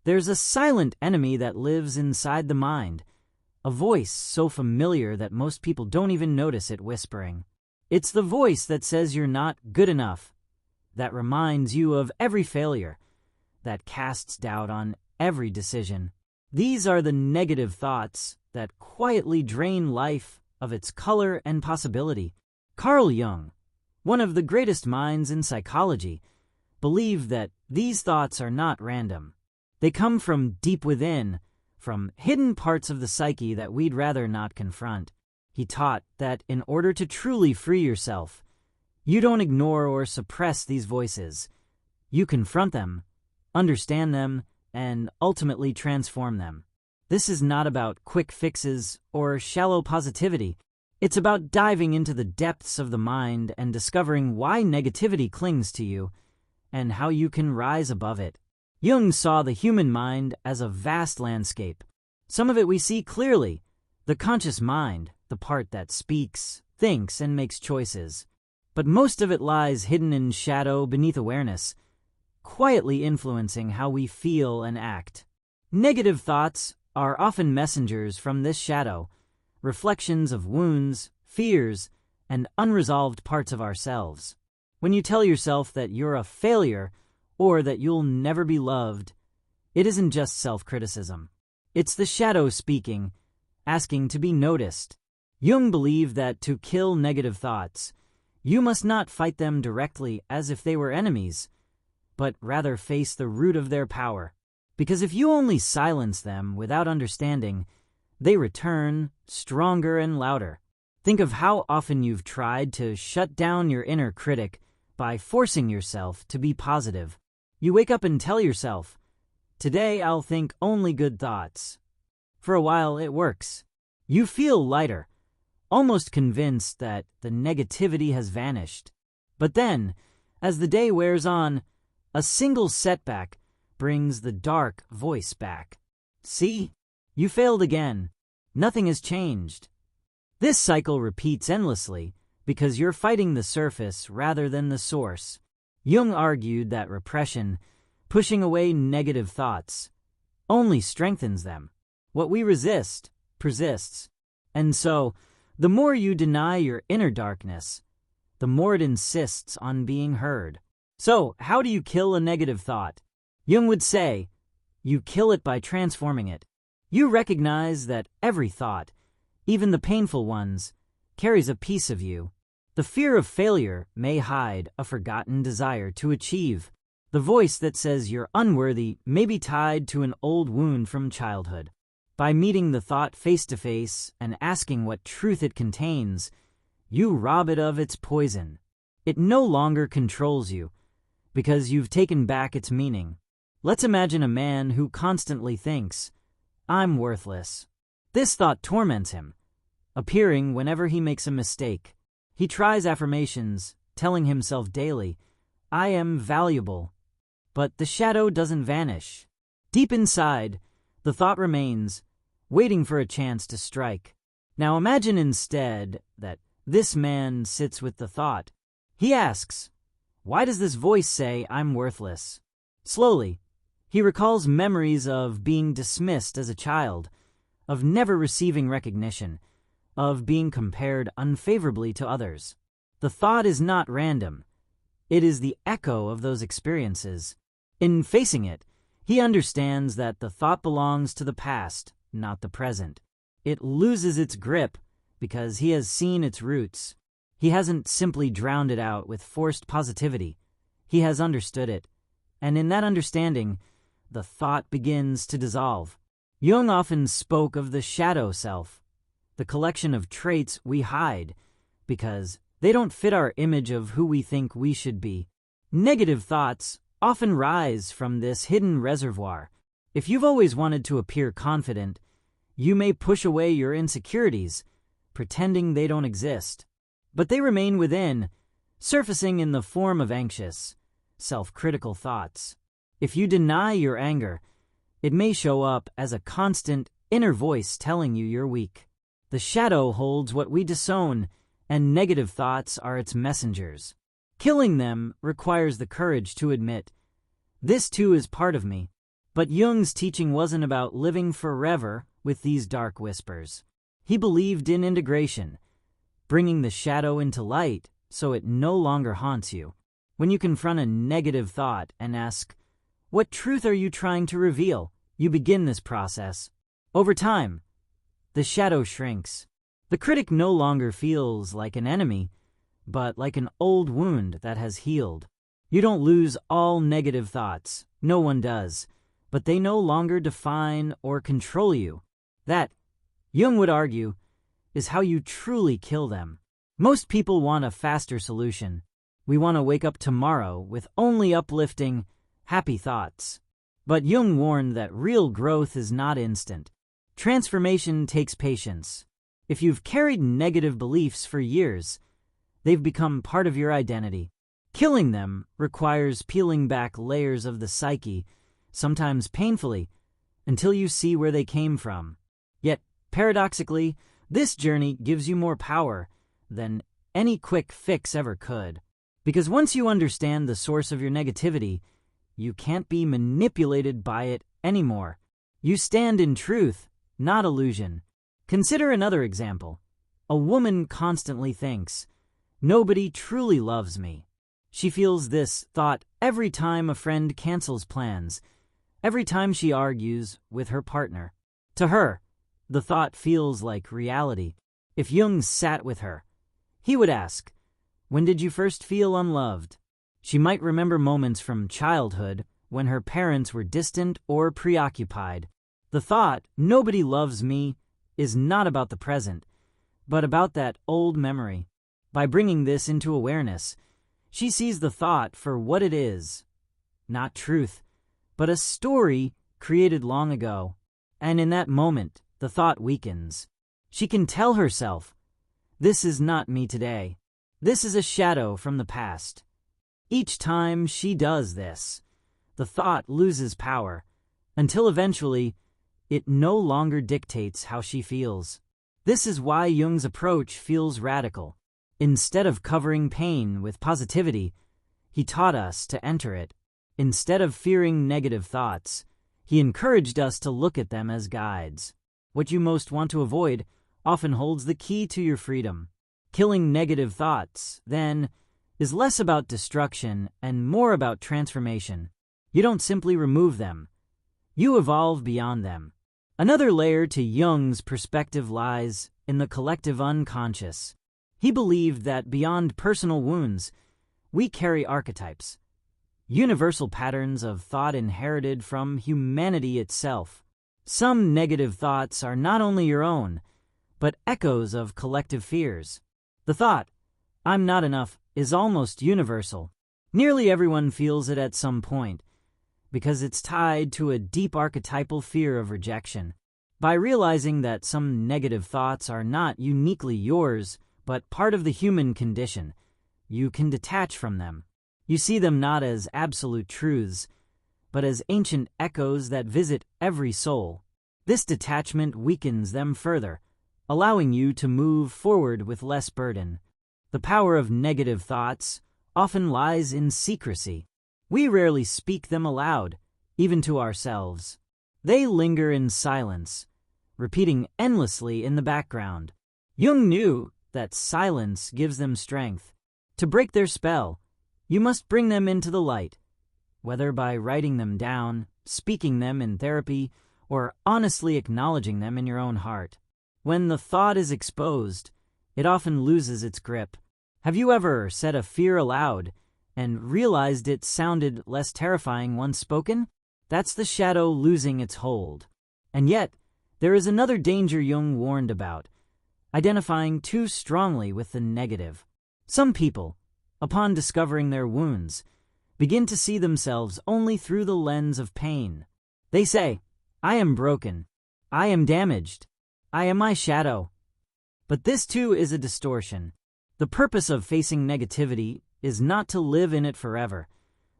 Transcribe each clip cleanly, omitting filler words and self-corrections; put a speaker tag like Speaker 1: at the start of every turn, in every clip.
Speaker 1: There's a silent enemy that lives inside the mind, a voice so familiar that most people don't even notice it whispering. It's the voice that says you're not good enough, that reminds you of every failure, that casts doubt on every decision. These are the negative thoughts that quietly drain life of its color and possibility. Carl Jung, one of the greatest minds in psychology, believed that these thoughts are not random. They come from deep within, from hidden parts of the psyche that we'd rather not confront. He taught that in order to truly free yourself, you don't ignore or suppress these voices. You confront them, understand them, and ultimately transform them. This is not about quick fixes or shallow positivity. It's about diving into the depths of the mind and discovering why negativity clings to you and how you can rise above it. Jung saw the human mind as a vast landscape. Some of it we see clearly, the conscious mind, the part that speaks, thinks, and makes choices. But most of it lies hidden in shadow beneath awareness, quietly influencing how we feel and act. Negative thoughts are often messengers from this shadow, reflections of wounds, fears, and unresolved parts of ourselves. When you tell yourself that you're a failure or that you'll never be loved, it isn't just self-criticism. It's the shadow speaking, asking to be noticed. Jung believed that to kill negative thoughts, you must not fight them directly as if they were enemies, but rather face the root of their power. Because if you only silence them without understanding, they return stronger and louder. Think of how often you've tried to shut down your inner critic by forcing yourself to be positive. You wake up and tell yourself, "Today I'll think only good thoughts." For a while it works. You feel lighter, almost convinced that the negativity has vanished. But then, as the day wears on, a single setback brings the dark voice back. See? You failed again. Nothing has changed. This cycle repeats endlessly because you're fighting the surface rather than the source. Jung argued that repression, pushing away negative thoughts, only strengthens them. What we resist persists. And so, the more you deny your inner darkness, the more it insists on being heard. So, how do you kill a negative thought? Jung would say, you kill it by transforming it. You recognize that every thought, even the painful ones, carries a piece of you. The fear of failure may hide a forgotten desire to achieve. The voice that says you're unworthy may be tied to an old wound from childhood. By meeting the thought face to face and asking what truth it contains, you rob it of its poison. It no longer controls you, because you've taken back its meaning. Let's imagine a man who constantly thinks, "I'm worthless." This thought torments him, appearing whenever he makes a mistake. He tries affirmations, telling himself daily, "I am valuable." But the shadow doesn't vanish. Deep inside, the thought remains, waiting for a chance to strike. Now imagine instead that this man sits with the thought. He asks, "Why does this voice say I'm worthless?" Slowly, he recalls memories of being dismissed as a child, of never receiving recognition, of being compared unfavorably to others. The thought is not random. It is the echo of those experiences. In facing it, he understands that the thought belongs to the past, not the present. It loses its grip because he has seen its roots. He hasn't simply drowned it out with forced positivity. He has understood it, and in that understanding, the thought begins to dissolve. Jung often spoke of the shadow self, the collection of traits we hide because they don't fit our image of who we think we should be. Negative thoughts often rise from this hidden reservoir. If you've always wanted to appear confident, you may push away your insecurities, pretending they don't exist. But they remain within, surfacing in the form of anxious, self-critical thoughts. If you deny your anger, it may show up as a constant inner voice telling you you're weak. The shadow holds what we disown, and negative thoughts are its messengers. Killing them requires the courage to admit, "This too is part of me," But Jung's teaching wasn't about living forever with these dark whispers. He believed in integration, bringing the shadow into light so it no longer haunts you. When you confront a negative thought and ask, "What truth are you trying to reveal?" you begin this process. Over time, the shadow shrinks. The critic no longer feels like an enemy, but like an old wound that has healed. You don't lose all negative thoughts. No one does. But they no longer define or control you. That, Jung would argue, is how you truly kill them. Most people want a faster solution. We want to wake up tomorrow with only uplifting, happy thoughts. But Jung warned that real growth is not instant. Transformation takes patience. If you've carried negative beliefs for years, they've become part of your identity. Killing them requires peeling back layers of the psyche, sometimes painfully, until you see where they came from. Yet, paradoxically, this journey gives you more power than any quick fix ever could. Because once you understand the source of your negativity, you can't be manipulated by it anymore. You stand in truth, not illusion. Consider another example. A woman constantly thinks, "Nobody truly loves me." She feels this thought every time a friend cancels plans, every time she argues with her partner. To her, the thought feels like reality. If Jung sat with her, he would ask, "When did you first feel unloved?" She might remember moments from childhood when her parents were distant or preoccupied. The thought, "Nobody loves me," is not about the present, but about that old memory. By bringing this into awareness, she sees the thought for what it is, not truth, but a story created long ago. And in that moment, the thought weakens. She can tell herself, "This is not me today. This is a shadow from the past." Each time she does this, the thought loses power, until eventually it no longer dictates how she feels. This is why Jung's approach feels radical. Instead of covering pain with positivity, he taught us to enter it. Instead of fearing negative thoughts, he encouraged us to look at them as guides. What you most want to avoid often holds the key to your freedom. Killing negative thoughts, then, is less about destruction and more about transformation. You don't simply remove them. You evolve beyond them. Another layer to Jung's perspective lies in the collective unconscious. He believed that beyond personal wounds, we carry archetypes, universal patterns of thought inherited from humanity itself. Some negative thoughts are not only your own, but echoes of collective fears. The thought, "I'm not enough," is almost universal. Nearly everyone feels it at some point, because it's tied to a deep archetypal fear of rejection. By realizing that some negative thoughts are not uniquely yours, but part of the human condition, you can detach from them. You see them not as absolute truths, but as ancient echoes that visit every soul. This detachment weakens them further, allowing you to move forward with less burden. The power of negative thoughts often lies in secrecy. We rarely speak them aloud, even to ourselves. They linger in silence, repeating endlessly in the background. Jung knew that silence gives them strength. To break their spell, you must bring them into the light, whether by writing them down, speaking them in therapy, or honestly acknowledging them in your own heart. When the thought is exposed, it often loses its grip. Have you ever said a fear aloud and realized it sounded less terrifying once spoken? That's the shadow losing its hold. And yet, there is another danger Jung warned about: identifying too strongly with the negative. Some people, upon discovering their wounds, begin to see themselves only through the lens of pain. They say, "I am broken. I am damaged. I am my shadow." But this too is a distortion. The purpose of facing negativity is not to live in it forever,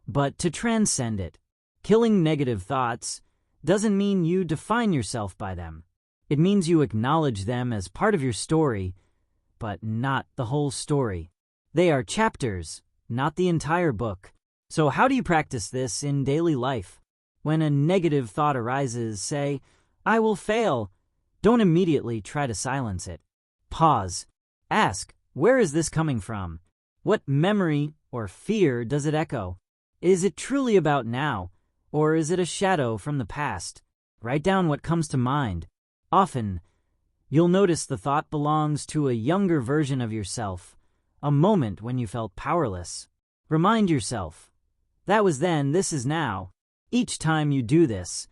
Speaker 1: but to transcend it. Killing negative thoughts doesn't mean you define yourself by them. It means you acknowledge them as part of your story, but not the whole story. They are chapters, not the entire book. So how do you practice this in daily life? When a negative thought arises, say, "I will fail." Don't immediately try to silence it. Pause. Ask, where is this coming from? What memory or fear does it echo? Is it truly about now, or is it a shadow from the past? Write down what comes to mind. Often, you'll notice the thought belongs to a younger version of yourself, a moment when you felt powerless. Remind yourself, that was then, this is now. Each time you do this,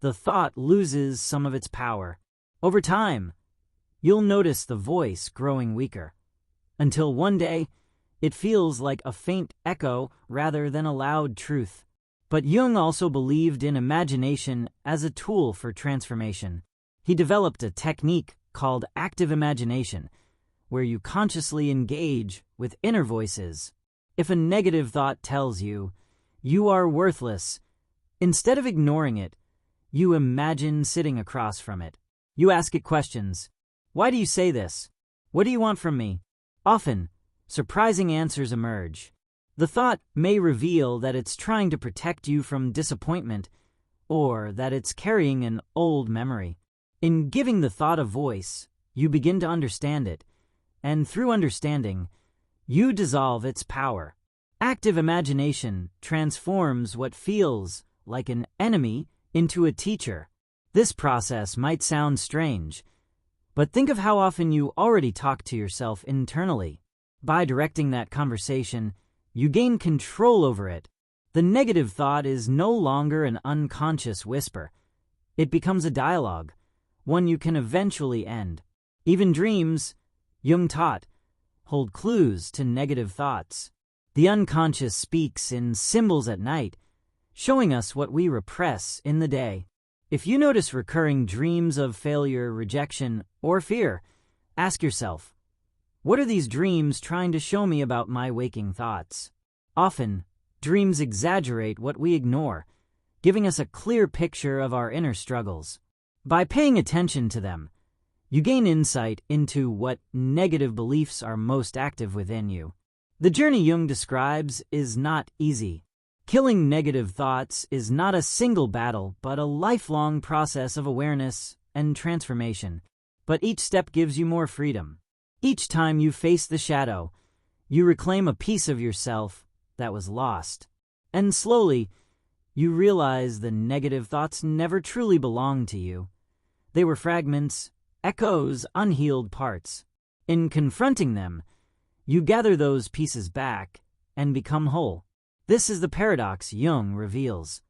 Speaker 1: the thought loses some of its power. Over time, you'll notice the voice growing weaker, until one day, it feels like a faint echo rather than a loud truth. But Jung also believed in imagination as a tool for transformation. He developed a technique called active imagination, where you consciously engage with inner voices. If a negative thought tells you, "You are worthless," instead of ignoring it, you imagine sitting across from it. You ask it questions. Why do you say this? What do you want from me? Often, surprising answers emerge. The thought may reveal that it's trying to protect you from disappointment, or that it's carrying an old memory. In giving the thought a voice, you begin to understand it, and through understanding, you dissolve its power. Active imagination transforms what feels like an enemy into a teacher. This process might sound strange, but think of how often you already talk to yourself internally. By directing that conversation, you gain control over it. The negative thought is no longer an unconscious whisper. It becomes a dialogue, one you can eventually end. Even dreams, Jung taught, hold clues to negative thoughts. The unconscious speaks in symbols at night, showing us what we repress in the day. If you notice recurring dreams of failure, rejection, or fear, ask yourself, what are these dreams trying to show me about my waking thoughts? Often, dreams exaggerate what we ignore, giving us a clear picture of our inner struggles. By paying attention to them, you gain insight into what negative beliefs are most active within you. The journey Jung describes is not easy. Killing negative thoughts is not a single battle, but a lifelong process of awareness and transformation. But each step gives you more freedom. Each time you face the shadow, you reclaim a piece of yourself that was lost. And slowly, you realize the negative thoughts never truly belonged to you. They were fragments, echoes, unhealed parts. In confronting them, you gather those pieces back and become whole. This is the paradox Jung reveals.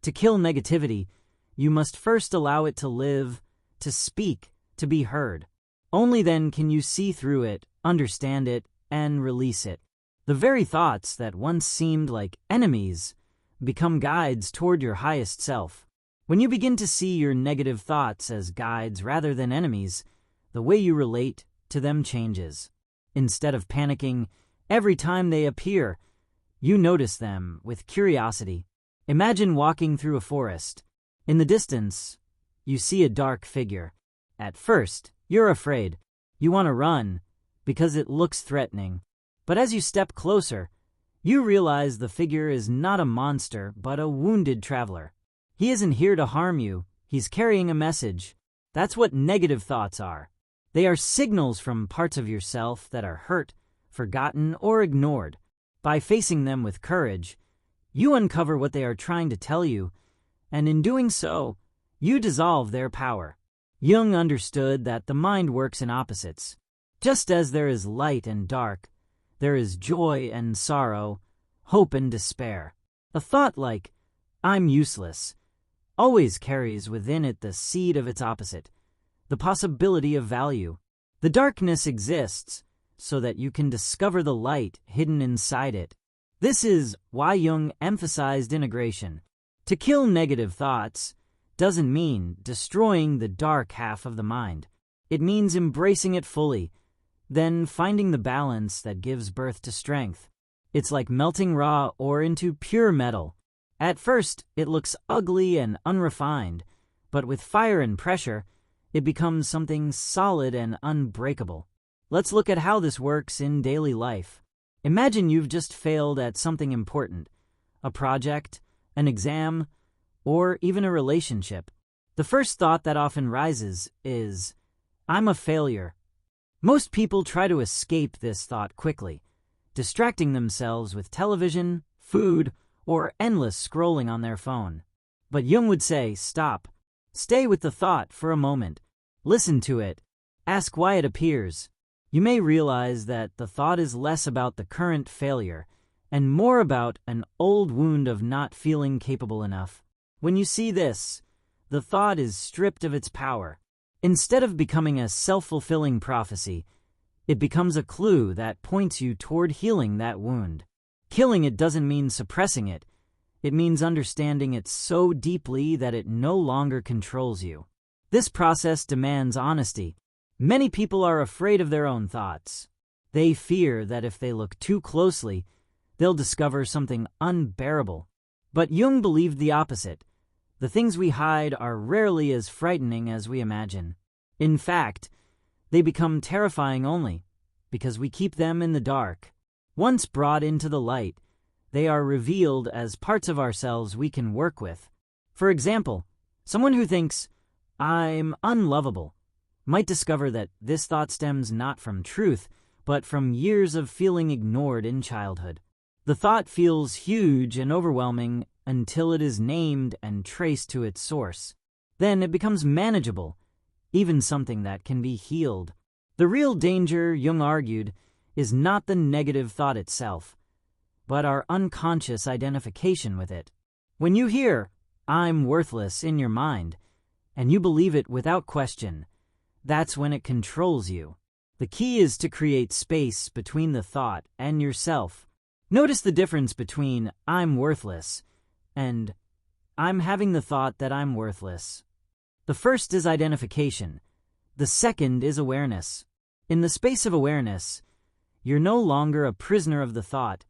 Speaker 1: To kill negativity, you must first allow it to live, to speak, to be heard. Only then can you see through it, understand it, and release it. The very thoughts that once seemed like enemies become guides toward your highest self. When you begin to see your negative thoughts as guides rather than enemies, the way you relate to them changes. Instead of panicking every time they appear, you notice them with curiosity. Imagine walking through a forest. In the distance, you see a dark figure. At first, you're afraid. You want to run because it looks threatening. But as you step closer, you realize the figure is not a monster, but a wounded traveler. He isn't here to harm you. He's carrying a message. That's what negative thoughts are. They are signals from parts of yourself that are hurt, forgotten, or ignored. By facing them with courage, you uncover what they are trying to tell you, and in doing so, you dissolve their power. Jung understood that the mind works in opposites. Just as there is light and dark, there is joy and sorrow, hope and despair. A thought like, "I'm useless," always carries within it the seed of its opposite, the possibility of value. The darkness exists so that you can discover the light hidden inside it. This is why Jung emphasized integration. To kill negative thoughts doesn't mean destroying the dark half of the mind. It means embracing it fully, then finding the balance that gives birth to strength. It's like melting raw ore into pure metal. At first, it looks ugly and unrefined, but with fire and pressure, it becomes something solid and unbreakable. Let's look at how this works in daily life. Imagine you've just failed at something important, a project, an exam, or even a relationship. The first thought that often rises is, "I'm a failure." Most people try to escape this thought quickly, distracting themselves with television, food, or endless scrolling on their phone. But Jung would say, stop. Stay with the thought for a moment. Listen to it. Ask why it appears. You may realize that the thought is less about the current failure and more about an old wound of not feeling capable enough. When you see this, the thought is stripped of its power. Instead of becoming a self-fulfilling prophecy, it becomes a clue that points you toward healing that wound. Killing it doesn't mean suppressing it. It means understanding it so deeply that it no longer controls you. This process demands honesty. Many people are afraid of their own thoughts. They fear that if they look too closely, they'll discover something unbearable. But Jung believed the opposite. The things we hide are rarely as frightening as we imagine. In fact, they become terrifying only because we keep them in the dark. Once brought into the light, they are revealed as parts of ourselves we can work with. For example, someone who thinks, "I'm unlovable," might discover that this thought stems not from truth, but from years of feeling ignored in childhood. The thought feels huge and overwhelming until it is named and traced to its source. Then it becomes manageable, even something that can be healed. The real danger, Jung argued, is not the negative thought itself, but our unconscious identification with it. When you hear, "I'm worthless" in your mind, and you believe it without question, that's when it controls you. The key is to create space between the thought and yourself. Notice the difference between "I'm worthless" and "I'm having the thought that I'm worthless." The first is identification. The second is awareness. In the space of awareness, you're no longer a prisoner of the thought.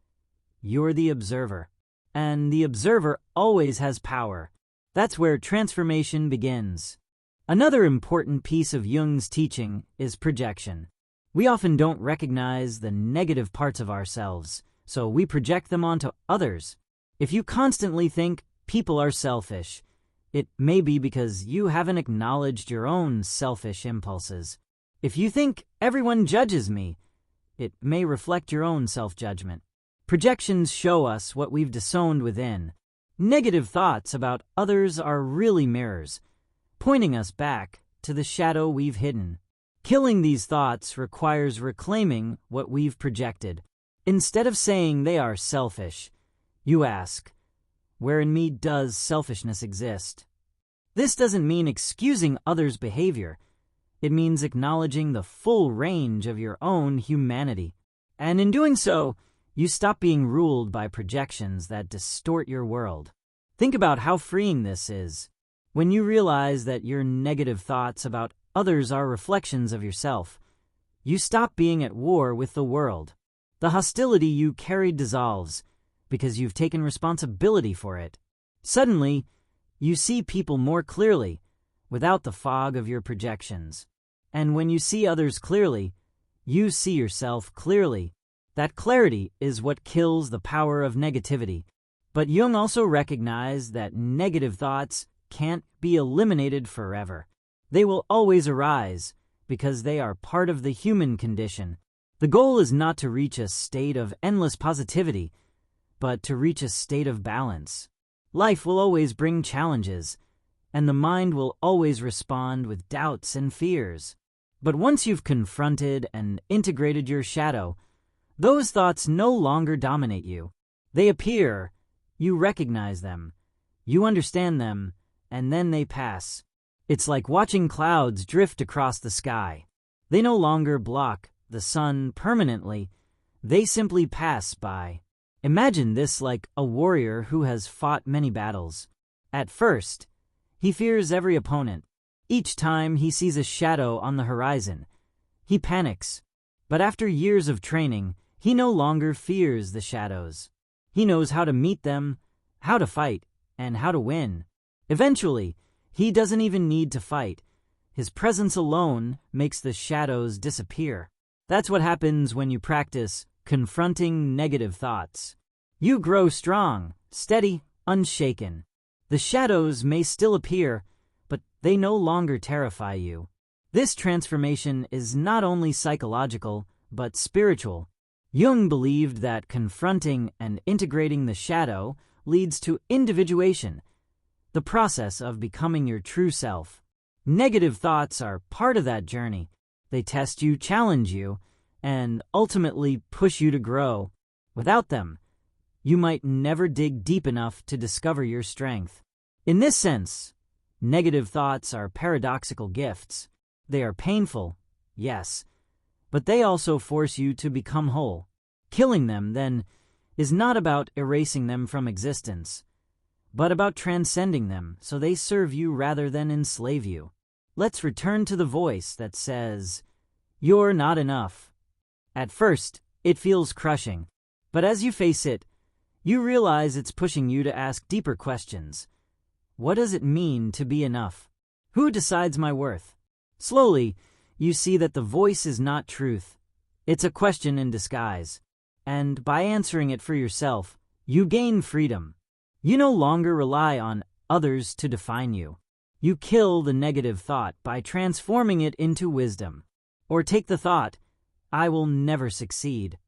Speaker 1: You're the observer. And the observer always has power. That's where transformation begins. Another important piece of Jung's teaching is projection. We often don't recognize the negative parts of ourselves, so we project them onto others. If you constantly think people are selfish, it may be because you haven't acknowledged your own selfish impulses. If you think everyone judges me, it may reflect your own self-judgment. Projections show us what we've disowned within. Negative thoughts about others are really mirrors, pointing us back to the shadow we've hidden. Killing these thoughts requires reclaiming what we've projected. Instead of saying they are selfish, you ask, where in me does selfishness exist? This doesn't mean excusing others' behavior. It means acknowledging the full range of your own humanity. And in doing so, you stop being ruled by projections that distort your world. Think about how freeing this is. When you realize that your negative thoughts about others are reflections of yourself, you stop being at war with the world. The hostility you carried dissolves because you've taken responsibility for it. Suddenly, you see people more clearly without the fog of your projections. And when you see others clearly, you see yourself clearly. That clarity is what kills the power of negativity. But Jung also recognized that negative thoughts can't be eliminated forever. They will always arise because they are part of the human condition. The goal is not to reach a state of endless positivity, but to reach a state of balance. Life will always bring challenges, and the mind will always respond with doubts and fears. But once you've confronted and integrated your shadow, those thoughts no longer dominate you. They appear, you recognize them, you understand them, and then they pass. It's like watching clouds drift across the sky. They no longer block the sun permanently, they simply pass by. Imagine this like a warrior who has fought many battles. At first, he fears every opponent. Each time he sees a shadow on the horizon, he panics. But after years of training, he no longer fears the shadows. He knows how to meet them, how to fight, and how to win. Eventually, he doesn't even need to fight. His presence alone makes the shadows disappear. That's what happens when you practice confronting negative thoughts. You grow strong, steady, unshaken. The shadows may still appear, but they no longer terrify you. This transformation is not only psychological, but spiritual. Jung believed that confronting and integrating the shadow leads to individuation, the process of becoming your true self. Negative thoughts are part of that journey. They test you, challenge you, and ultimately push you to grow. Without them, you might never dig deep enough to discover your strength. In this sense, negative thoughts are paradoxical gifts. They are painful, yes, but they also force you to become whole. Killing them, then, is not about erasing them from existence, but about transcending them so they serve you rather than enslave you. Let's return to the voice that says, "You're not enough." At first, it feels crushing, but as you face it, you realize it's pushing you to ask deeper questions. What does it mean to be enough? Who decides my worth? Slowly, you see that the voice is not truth. It's a question in disguise. And by answering it for yourself, you gain freedom. You no longer rely on others to define you. You kill the negative thought by transforming it into wisdom. Or take the thought, "I will never succeed."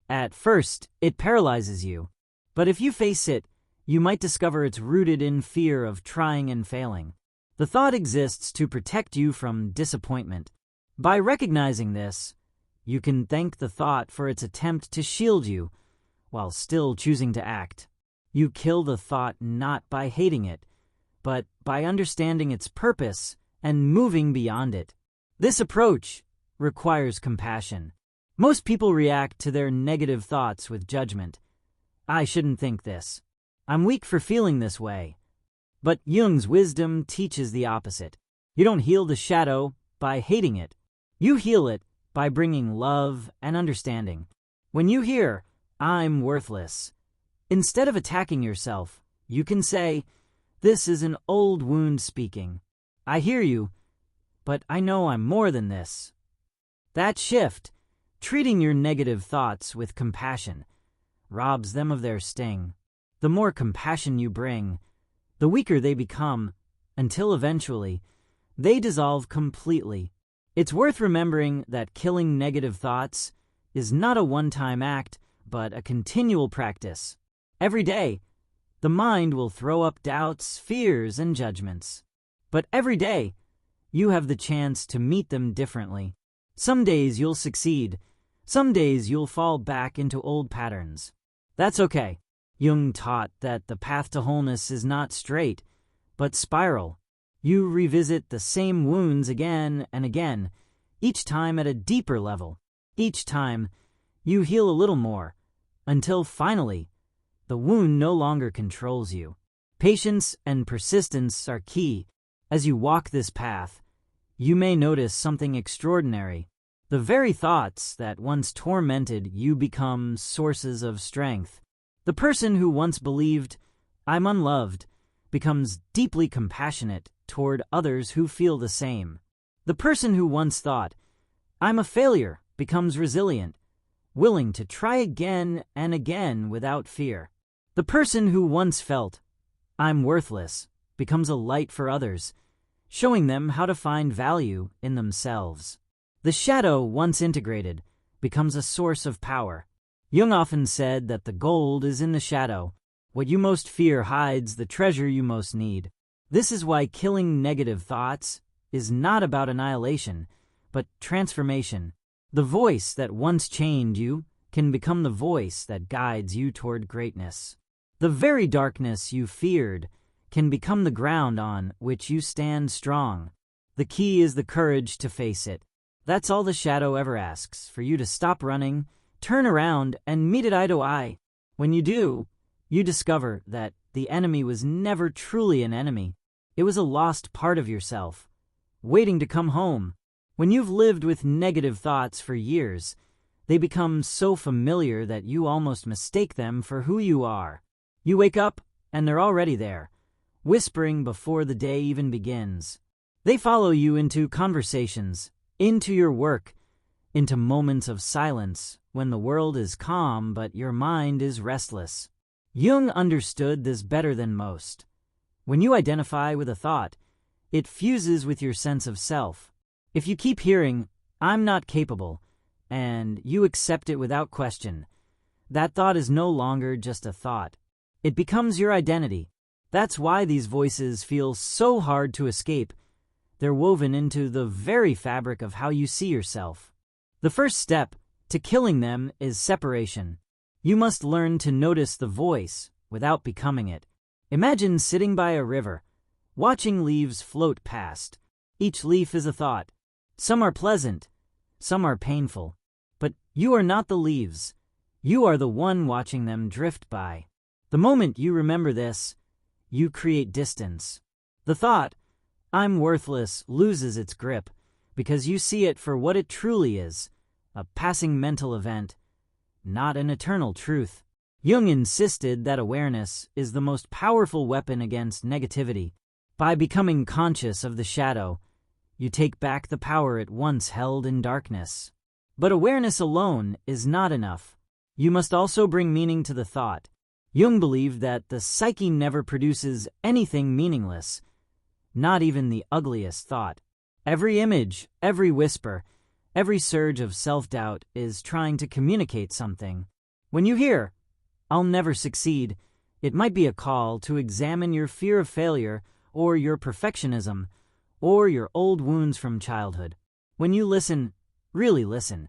Speaker 1: At first, it paralyzes you. But if you face it, you might discover it's rooted in fear of trying and failing. The thought exists to protect you from disappointment. By recognizing this, you can thank the thought for its attempt to shield you while still choosing to act. You kill the thought not by hating it, but by understanding its purpose and moving beyond it. This approach requires compassion. Most people react to their negative thoughts with judgment. "I shouldn't think this. I'm weak for feeling this way." But Jung's wisdom teaches the opposite. You don't heal the shadow by hating it. You heal it by bringing love and understanding. When you hear, "I'm worthless," instead of attacking yourself, you can say, "This is an old wound speaking. I hear you, but I know I'm more than this." That shift, treating your negative thoughts with compassion, robs them of their sting. The more compassion you bring, the weaker they become, until eventually, they dissolve completely. It's worth remembering that killing negative thoughts is not a one-time act, but a continual practice. Every day, the mind will throw up doubts, fears, and judgments. But every day, you have the chance to meet them differently. Some days you'll succeed. Some days you'll fall back into old patterns. That's okay. Jung taught that the path to wholeness is not straight, but spiral. You revisit the same wounds again and again, each time at a deeper level. Each time, you heal a little more, until finally, the wound no longer controls you. Patience and persistence are key. As you walk this path, you may notice something extraordinary. The very thoughts that once tormented you become sources of strength. The person who once believed, "I'm unloved," becomes deeply compassionate toward others who feel the same. The person who once thought, "I'm a failure," becomes resilient, willing to try again and again without fear. The person who once felt, "I'm worthless," becomes a light for others, showing them how to find value in themselves. The shadow, once integrated, becomes a source of power. Jung often said that the gold is in the shadow. What you most fear hides the treasure you most need. This is why killing negative thoughts is not about annihilation, but transformation. The voice that once chained you can become the voice that guides you toward greatness. The very darkness you feared can become the ground on which you stand strong. The key is the courage to face it. That's all the shadow ever asks, for you to stop running, turn around, and meet it eye to eye. When you do, you discover that the enemy was never truly an enemy. It was a lost part of yourself, waiting to come home. When you've lived with negative thoughts for years, they become so familiar that you almost mistake them for who you are. You wake up, and they're already there, whispering before the day even begins. They follow you into conversations, into your work, into moments of silence when the world is calm but your mind is restless. Jung understood this better than most. When you identify with a thought, it fuses with your sense of self. If you keep hearing, "I'm not capable," and you accept it without question, that thought is no longer just a thought. It becomes your identity. That's why these voices feel so hard to escape. They're woven into the very fabric of how you see yourself. The first step to killing them is separation. You must learn to notice the voice without becoming it. Imagine sitting by a river, watching leaves float past. Each leaf is a thought. Some are pleasant, some are painful. But you are not the leaves. You are the one watching them drift by. The moment you remember this, you create distance. The thought, "I'm worthless," loses its grip because you see it for what it truly is, a passing mental event, not an eternal truth. Jung insisted that awareness is the most powerful weapon against negativity. By becoming conscious of the shadow, you take back the power it once held in darkness. But awareness alone is not enough. You must also bring meaning to the thought. Jung believed that the psyche never produces anything meaningless, not even the ugliest thought. Every image, every whisper, every surge of self-doubt is trying to communicate something. When you hear, "I'll never succeed," it might be a call to examine your fear of failure, or your perfectionism, or your old wounds from childhood. When you listen, really listen,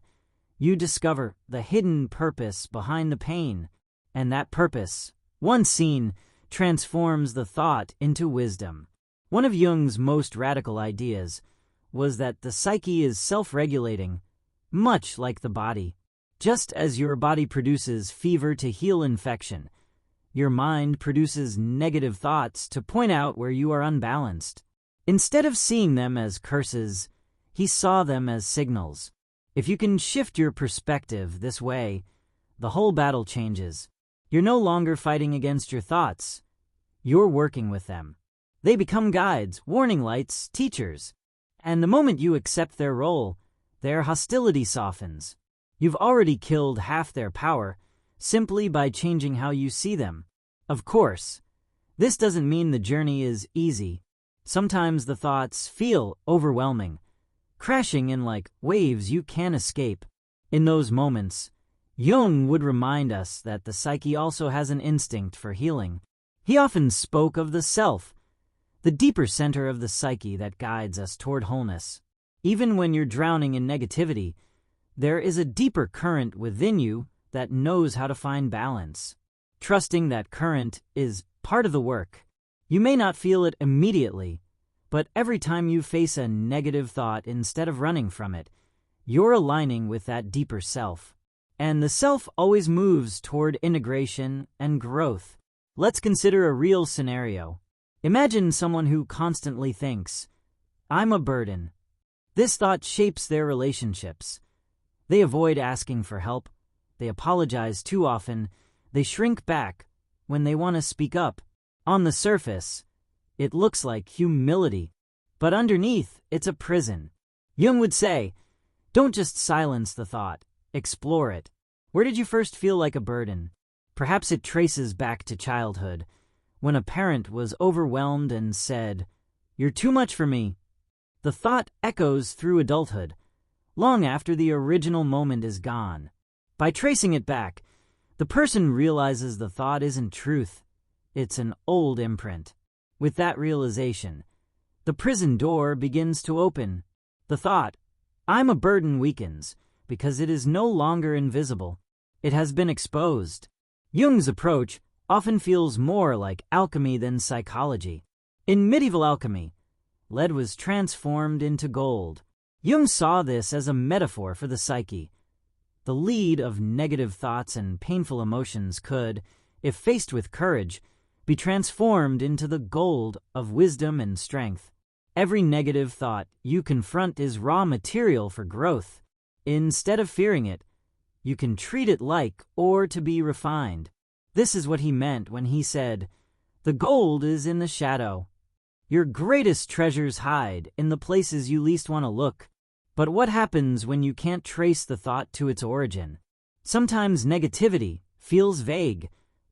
Speaker 1: you discover the hidden purpose behind the pain, and that purpose, once seen, transforms the thought into wisdom. One of Jung's most radical ideas was that the psyche is self-regulating, much like the body. Just as your body produces fever to heal infection, your mind produces negative thoughts to point out where you are unbalanced. Instead of seeing them as curses, he saw them as signals. If you can shift your perspective this way, the whole battle changes. You're no longer fighting against your thoughts. You're working with them. They become guides, warning lights, teachers. And the moment you accept their role, their hostility softens. You've already killed half their power simply by changing how you see them. Of course, this doesn't mean the journey is easy. Sometimes the thoughts feel overwhelming, crashing in like waves you can't escape. In those moments, Jung would remind us that the psyche also has an instinct for healing. He often spoke of the self, the deeper center of the psyche that guides us toward wholeness. Even when you're drowning in negativity, there is a deeper current within you that knows how to find balance. Trusting that current is part of the work. You may not feel it immediately, but every time you face a negative thought instead of running from it, you're aligning with that deeper self. And the self always moves toward integration and growth. Let's consider a real scenario. Imagine someone who constantly thinks, "I'm a burden." This thought shapes their relationships. They avoid asking for help. They apologize too often. They shrink back when they want to speak up. On the surface, it looks like humility, but underneath, it's a prison. Jung would say, don't just silence the thought, explore it. Where did you first feel like a burden? Perhaps it traces back to childhood, when a parent was overwhelmed and said, "You're too much for me." The thought echoes through adulthood, long after the original moment is gone. By tracing it back, the person realizes the thought isn't truth. It's an old imprint. With that realization, the prison door begins to open. The thought, "I'm a burden," weakens because it is no longer invisible. It has been exposed. Jung's approach often feels more like alchemy than psychology. In medieval alchemy, lead was transformed into gold. Jung saw this as a metaphor for the psyche. The lead of negative thoughts and painful emotions could, if faced with courage, be transformed into the gold of wisdom and strength. Every negative thought you confront is raw material for growth. Instead of fearing it, you can treat it like or to be refined. This is what he meant when he said, "The gold is in the shadow." Your greatest treasures hide in the places you least want to look. But what happens when you can't trace the thought to its origin? Sometimes negativity feels vague,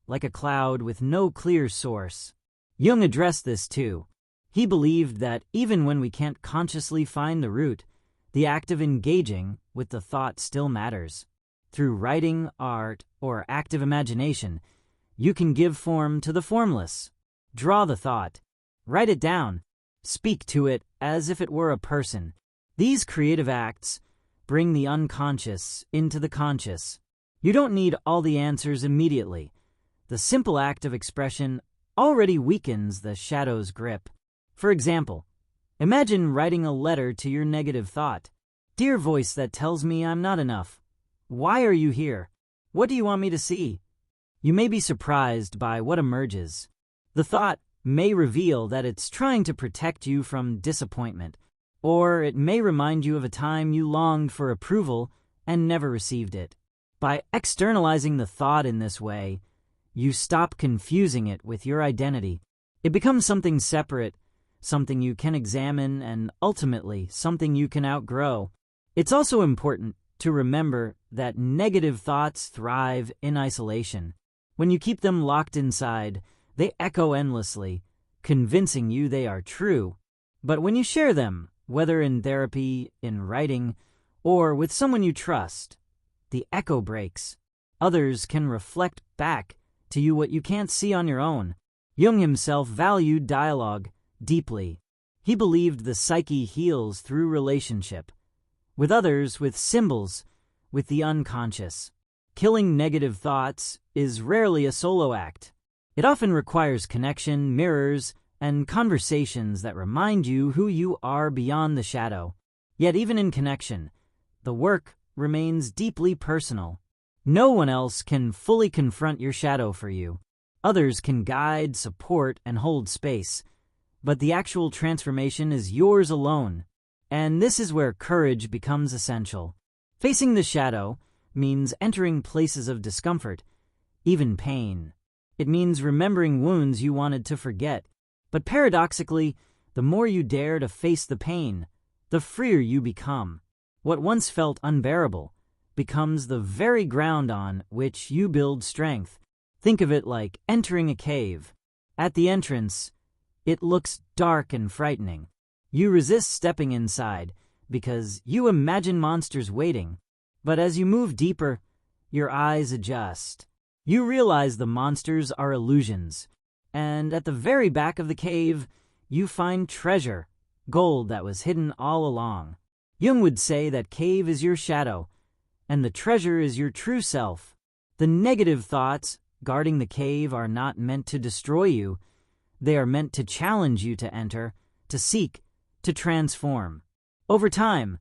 Speaker 1: like a cloud with no clear source. Jung addressed this too. He believed that even when we can't consciously find the root, the act of engaging with the thought still matters. Through writing, art, or active imagination, you can give form to the formless. Draw the thought. Write it down. Speak to it as if it were a person. These creative acts bring the unconscious into the conscious. You don't need all the answers immediately. The simple act of expression already weakens the shadow's grip. For example, imagine writing a letter to your negative thought. Dear voice that tells me I'm not enough. Why are you here? What do you want me to see? You may be surprised by what emerges. The thought may reveal that it's trying to protect you from disappointment, or it may remind you of a time you longed for approval and never received it. By externalizing the thought in this way, you stop confusing it with your identity. It becomes something separate, something you can examine, and ultimately something you can outgrow. It's also important to remember that negative thoughts thrive in isolation. When you keep them locked inside, they echo endlessly, convincing you they are true. But when you share them, whether in therapy, in writing, or with someone you trust, the echo breaks. Others can reflect back to you what you can't see on your own. Jung himself valued dialogue deeply. He believed the psyche heals through relationship, with others, with symbols, with the unconscious. Killing negative thoughts is rarely a solo act. It often requires connection, mirrors, and conversations that remind you who you are beyond the shadow. Yet even in connection, the work remains deeply personal. No one else can fully confront your shadow for you. Others can guide, support, and hold space, but the actual transformation is yours alone. And this is where courage becomes essential. Facing the shadow means entering places of discomfort, even pain. It means remembering wounds you wanted to forget. But paradoxically, the more you dare to face the pain, the freer you become. What once felt unbearable becomes the very ground on which you build strength. Think of it like entering a cave. At the entrance, it looks dark and frightening. You resist stepping inside because you imagine monsters waiting. But as you move deeper, your eyes adjust. You realize the monsters are illusions. And at the very back of the cave, you find treasure, gold that was hidden all along. Jung would say that cave is your shadow, and the treasure is your true self. The negative thoughts guarding the cave are not meant to destroy you. They are meant to challenge you to enter, to seek, to transform. Over time,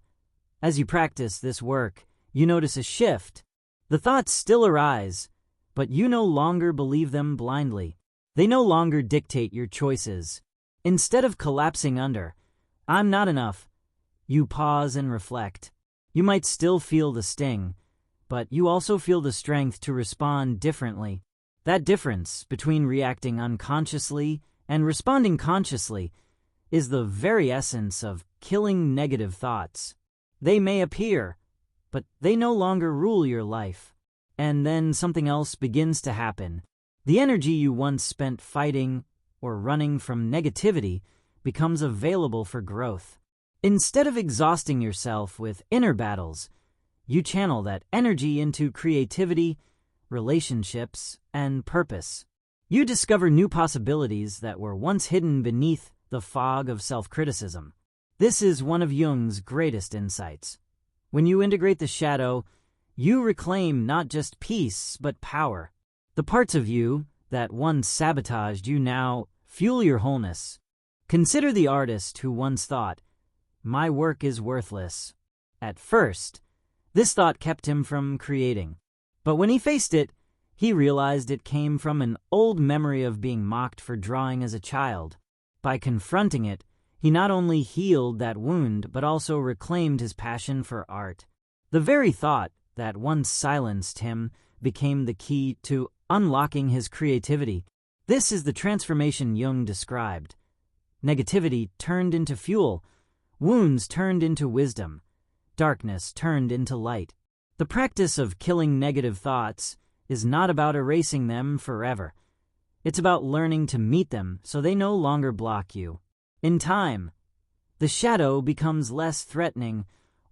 Speaker 1: as you practice this work, you notice a shift. The thoughts still arise, but you no longer believe them blindly. They no longer dictate your choices. Instead of collapsing under, "I'm not enough," you pause and reflect. You might still feel the sting, but you also feel the strength to respond differently. That difference between reacting unconsciously and responding consciously is the very essence of killing negative thoughts. They may appear, but they no longer rule your life. And then something else begins to happen. The energy you once spent fighting or running from negativity becomes available for growth. Instead of exhausting yourself with inner battles, you channel that energy into creativity, relationships, and purpose. You discover new possibilities that were once hidden beneath the fog of self-criticism. This is one of Jung's greatest insights. When you integrate the shadow, you reclaim not just peace, but power. The parts of you that once sabotaged you now fuel your wholeness. Consider the artist who once thought, "My work is worthless." At first, this thought kept him from creating. But when he faced it, he realized it came from an old memory of being mocked for drawing as a child. By confronting it, he not only healed that wound, but also reclaimed his passion for art. The very thought that once silenced him became the key to unlocking his creativity. This is the transformation Jung described. Negativity turned into fuel, wounds turned into wisdom, darkness turned into light. The practice of killing negative thoughts is not about erasing them forever. It's about learning to meet them so they no longer block you. In time, the shadow becomes less threatening,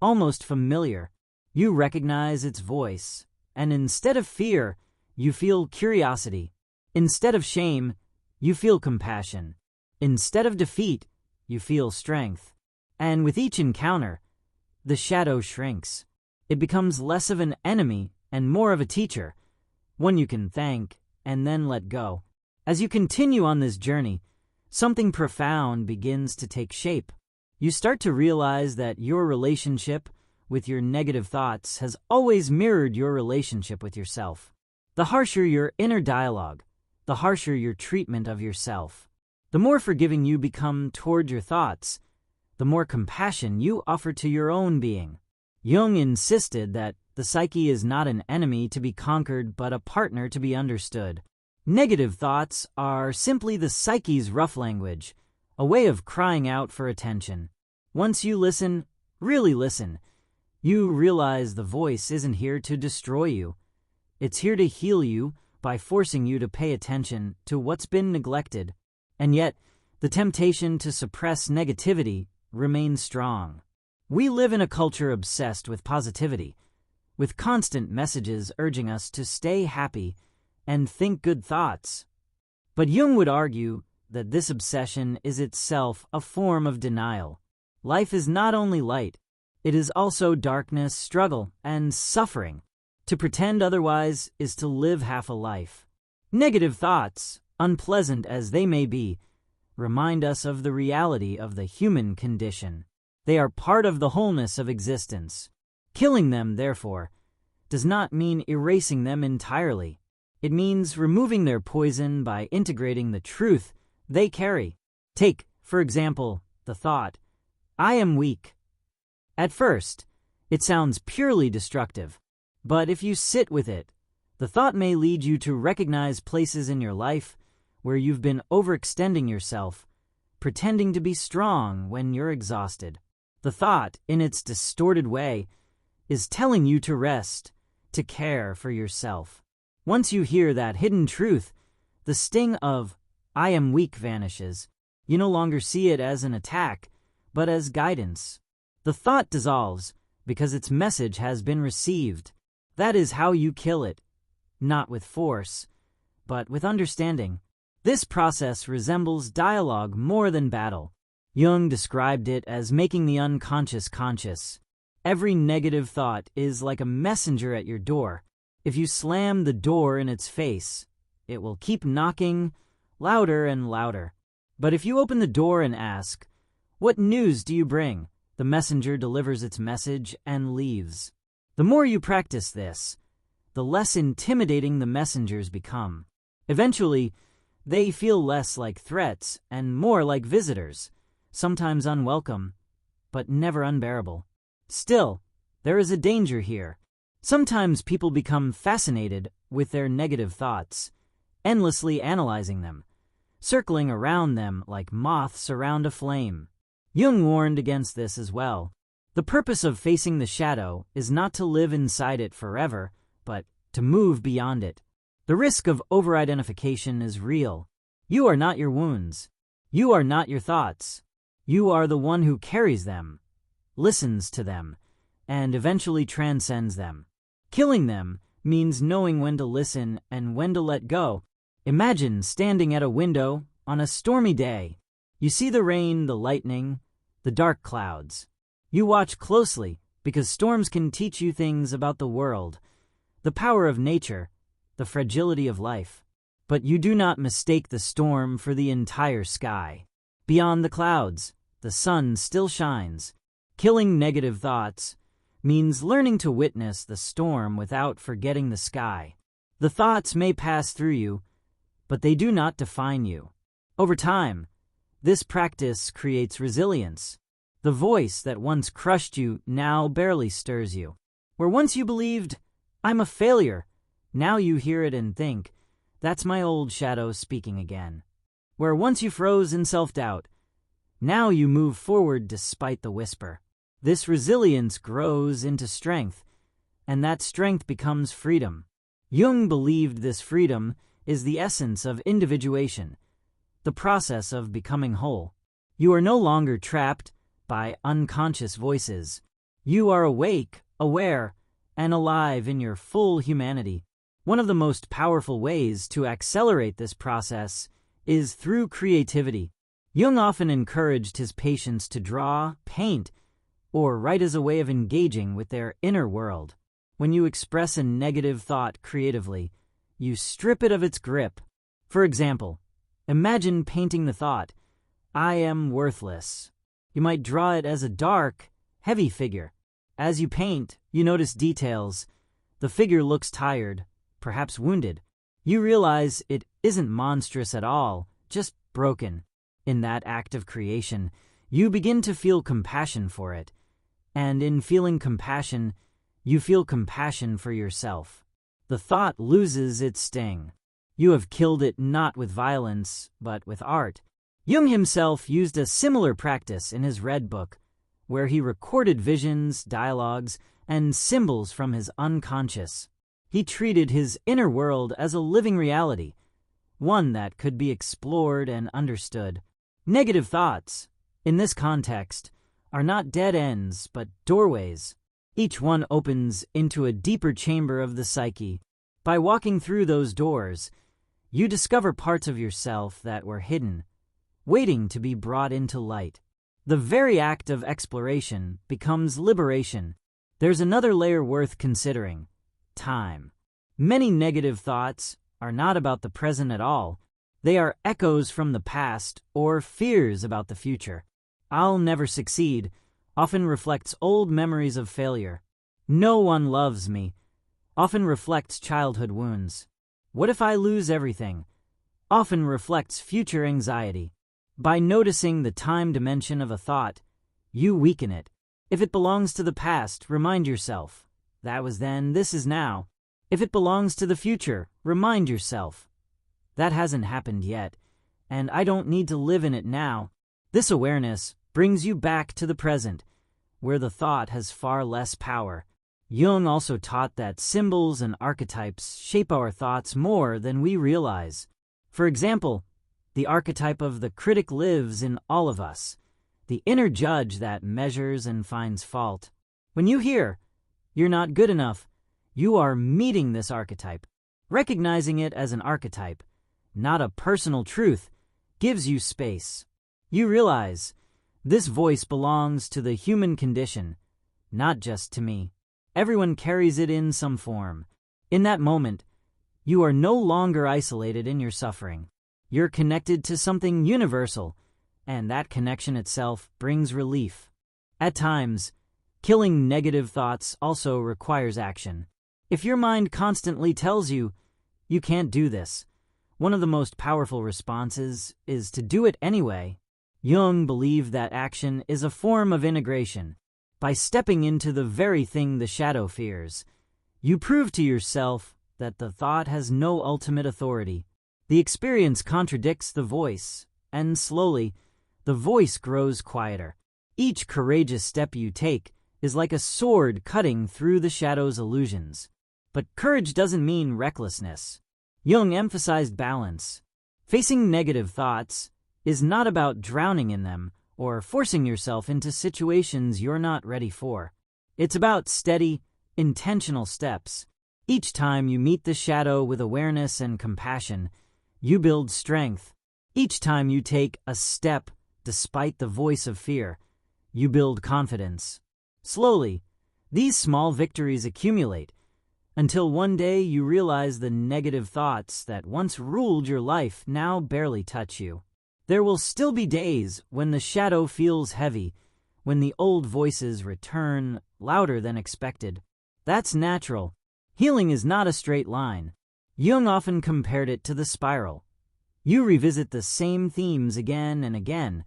Speaker 1: almost familiar. You recognize its voice, and instead of fear, you feel curiosity. Instead of shame, you feel compassion. Instead of defeat, you feel strength. And with each encounter, the shadow shrinks. It becomes less of an enemy and more of a teacher, one you can thank and then let go. As you continue on this journey, something profound begins to take shape. You start to realize that your relationship with your negative thoughts has always mirrored your relationship with yourself. The harsher your inner dialogue, the harsher your treatment of yourself. The more forgiving you become toward your thoughts, the more compassion you offer to your own being. Jung insisted that the psyche is not an enemy to be conquered, but a partner to be understood. Negative thoughts are simply the psyche's rough language, a way of crying out for attention. Once you listen, really listen, you realize the voice isn't here to destroy you. It's here to heal you by forcing you to pay attention to what's been neglected. And yet, the temptation to suppress negativity remains strong. We live in a culture obsessed with positivity, with constant messages urging us to stay happy and think good thoughts. But Jung would argue that this obsession is itself a form of denial. Life is not only light, it is also darkness, struggle, and suffering. To pretend otherwise is to live half a life. Negative thoughts, unpleasant as they may be, remind us of the reality of the human condition. They are part of the wholeness of existence. Killing them, therefore, does not mean erasing them entirely. It means removing their poison by integrating the truth they carry. Take, for example, the thought, "I am weak." At first, it sounds purely destructive, but if you sit with it, the thought may lead you to recognize places in your life where you've been overextending yourself, pretending to be strong when you're exhausted. The thought, in its distorted way, is telling you to rest, to care for yourself. Once you hear that hidden truth, the sting of "I am weak" vanishes. You no longer see it as an attack, but as guidance. The thought dissolves because its message has been received. That is how you kill it, not with force, but with understanding. This process resembles dialogue more than battle. Jung described it as making the unconscious conscious. Every negative thought is like a messenger at your door. If you slam the door in its face, it will keep knocking louder and louder. But if you open the door and ask, "What news do you bring?" the messenger delivers its message and leaves. The more you practice this, the less intimidating the messengers become. Eventually, they feel less like threats and more like visitors, sometimes unwelcome, but never unbearable. Still, there is a danger here. Sometimes people become fascinated with their negative thoughts, endlessly analyzing them, circling around them like moths around a flame. Jung warned against this as well. The purpose of facing the shadow is not to live inside it forever, but to move beyond it. The risk of over-identification is real. You are not your wounds. You are not your thoughts. You are the one who carries them, listens to them, and eventually transcends them. Killing them means knowing when to listen and when to let go. Imagine standing at a window on a stormy day. You see the rain, the lightning, the dark clouds. You watch closely because storms can teach you things about the world, the power of nature, the fragility of life. But you do not mistake the storm for the entire sky. Beyond the clouds, the sun still shines. Killing negative thoughts means learning to witness the storm without forgetting the sky. The thoughts may pass through you, but they do not define you. Over time, this practice creates resilience. The voice that once crushed you now barely stirs you. Where once you believed, "I'm a failure," now you hear it and think, "That's my old shadow speaking again." Where once you froze in self-doubt, now you move forward despite the whisper. This resilience grows into strength, and that strength becomes freedom. Jung believed this freedom is the essence of individuation, the process of becoming whole. You are no longer trapped by unconscious voices. You are awake, aware, and alive in your full humanity. One of the most powerful ways to accelerate this process is through creativity. Jung often encouraged his patients to draw, paint, or write as a way of engaging with their inner world. When you express a negative thought creatively, you strip it of its grip. For example, imagine painting the thought, "I am worthless." You might draw it as a dark, heavy figure. As you paint, you notice details. The figure looks tired, perhaps wounded. You realize it isn't monstrous at all, just broken. In that act of creation, you begin to feel compassion for it. And in feeling compassion, you feel compassion for yourself. The thought loses its sting. You have killed it not with violence, but with art. Jung himself used a similar practice in his Red Book, where he recorded visions, dialogues, and symbols from his unconscious. He treated his inner world as a living reality, one that could be explored and understood. Negative thoughts, in this context, are not dead ends, but doorways. Each one opens into a deeper chamber of the psyche. By walking through those doors, you discover parts of yourself that were hidden, waiting to be brought into light. The very act of exploration becomes liberation. There's another layer worth considering: time. Many negative thoughts are not about the present at all. They are echoes from the past or fears about the future. "I'll never succeed" often reflects old memories of failure. "No one loves me" often reflects childhood wounds. "What if I lose everything" often reflects future anxiety. By noticing the time dimension of a thought, you weaken it. If it belongs to the past, remind yourself, "That was then, this is now." If it belongs to the future, remind yourself, "That hasn't happened yet, and I don't need to live in it now." This awareness brings you back to the present, where the thought has far less power. Jung also taught that symbols and archetypes shape our thoughts more than we realize. For example, the archetype of the critic lives in all of us, the inner judge that measures and finds fault. When you hear, "You're not good enough," you are meeting this archetype. Recognizing it as an archetype, not a personal truth, gives you space. You realize, this voice belongs to the human condition, not just to me. Everyone carries it in some form. In that moment, you are no longer isolated in your suffering. You're connected to something universal, and that connection itself brings relief. At times, killing negative thoughts also requires action. If your mind constantly tells you, "You can't do this," one of the most powerful responses is to do it anyway. Jung believed that action is a form of integration. By stepping into the very thing the shadow fears, you prove to yourself that the thought has no ultimate authority. The experience contradicts the voice, and slowly, the voice grows quieter. Each courageous step you take is like a sword cutting through the shadow's illusions. But courage doesn't mean recklessness. Jung emphasized balance. Facing negative thoughts is not about drowning in them or forcing yourself into situations you're not ready for. It's about steady, intentional steps. Each time you meet the shadow with awareness and compassion, you build strength. Each time you take a step despite the voice of fear, you build confidence. Slowly, these small victories accumulate until one day you realize the negative thoughts that once ruled your life now barely touch you. There will still be days when the shadow feels heavy, when the old voices return louder than expected. That's natural. Healing is not a straight line. Jung often compared it to the spiral. You revisit the same themes again and again,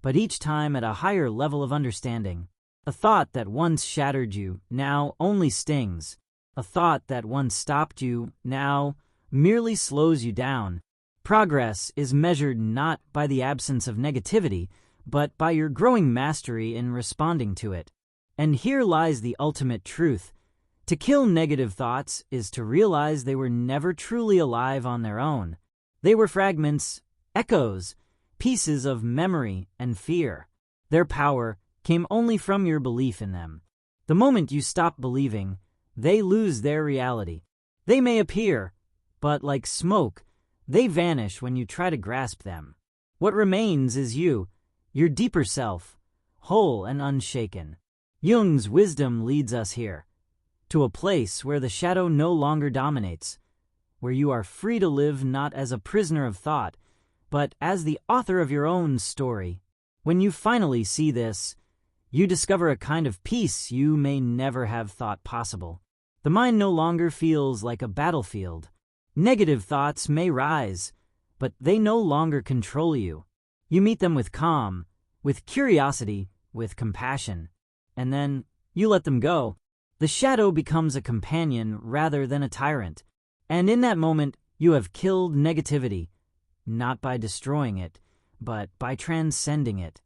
Speaker 1: but each time at a higher level of understanding. A thought that once shattered you now only stings. A thought that once stopped you now merely slows you down. Progress is measured not by the absence of negativity, but by your growing mastery in responding to it. And here lies the ultimate truth. To kill negative thoughts is to realize they were never truly alive on their own. They were fragments, echoes, pieces of memory and fear. Their power came only from your belief in them. The moment you stop believing, they lose their reality. They may appear, but like smoke, they vanish when you try to grasp them. What remains is you, your deeper self, whole and unshaken. Jung's wisdom leads us here, to a place where the shadow no longer dominates, where you are free to live not as a prisoner of thought, but as the author of your own story. When you finally see this, you discover a kind of peace you may never have thought possible. The mind no longer feels like a battlefield. Negative thoughts may rise, but they no longer control you. You meet them with calm, with curiosity, with compassion, and then you let them go. The shadow becomes a companion rather than a tyrant, and in that moment you have killed negativity, not by destroying it, but by transcending it.